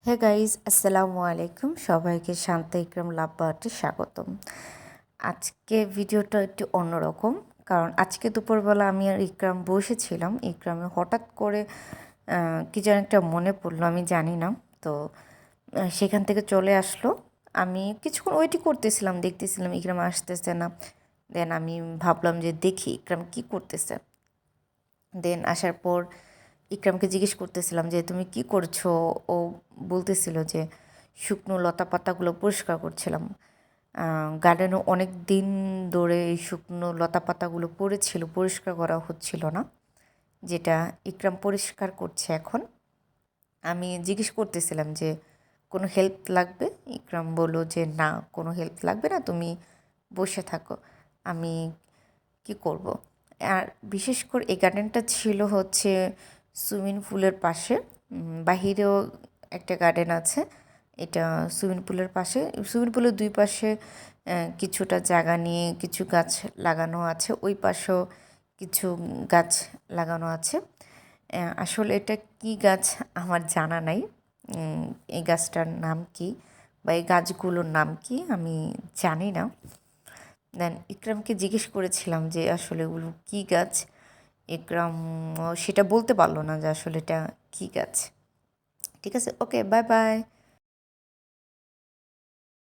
হ্যাঁ গাইজ, আসসালামু আলাইকুম। সবাইকে শান্ত ইকরাম লাভ বার্থে স্বাগতম। আজকে ভিডিওটা একটু অন্যরকম, কারণ আজকে দুপুরবেলা আমি আর ইকরাম বসেছিলাম। ইকরামে হঠাৎ করে কি যেন একটা মনে পড়লো, আমি জানি না। তো সেখান থেকে চলে আসলো। আমি কিছুক্ষণ ওয়েটই করতেছিলাম, দেখতেছিলাম ইকরাম আসতেছে না। দেন আমি ভাবলাম যে দেখি ইকরাম কী করতেছে। দেন আসার পর ইকরামকে জিজ্ঞেস করতেছিলাম যে তুমি কি করছো। ও বলতেছিল যে শুকনো লতা পাতাগুলো পরিষ্কার করছিলাম। গার্ডেনে অনেক দিন ধরে এই শুকনো লতা পাতাগুলো পড়েছিল, পরিষ্কার করা হচ্ছিল না, যেটা ইকরাম পরিষ্কার করছে এখন। আমি জিজ্ঞেস করতেছিলাম যে কোনো হেল্প লাগবে। ইকরাম বলল যে না, কোনো হেল্প লাগবে না, তুমি বসে থাকো, আমি কি করব। আর বিশেষ করে এই গার্ডেনটা ছিল হচ্ছে সুইমিং পুলের পাশে। বাহিরেও একটা গার্ডেন আছে, এটা সুইমিং পুলের পাশে। সুইমিং পুলের দুই পাশে কিছুটা জায়গা নিয়ে কিছু গাছ লাগানো আছে, ওই পাশেও কিছু গাছ লাগানো আছে। আসলে এটা কি গাছ আমার জানা নাই। এই গাছটার নাম কি বা এই গাছগুলোর নাম কি আমি জানি না। দেন ইকরামকে জিজ্ঞেস করেছিলাম যে আসলে ওগুলো কী গাছ। ইকরাম সেটা বলতে পারলো না যে আসলে এটা কী গাছ। ঠিক আছে, ওকে, বাই বাই।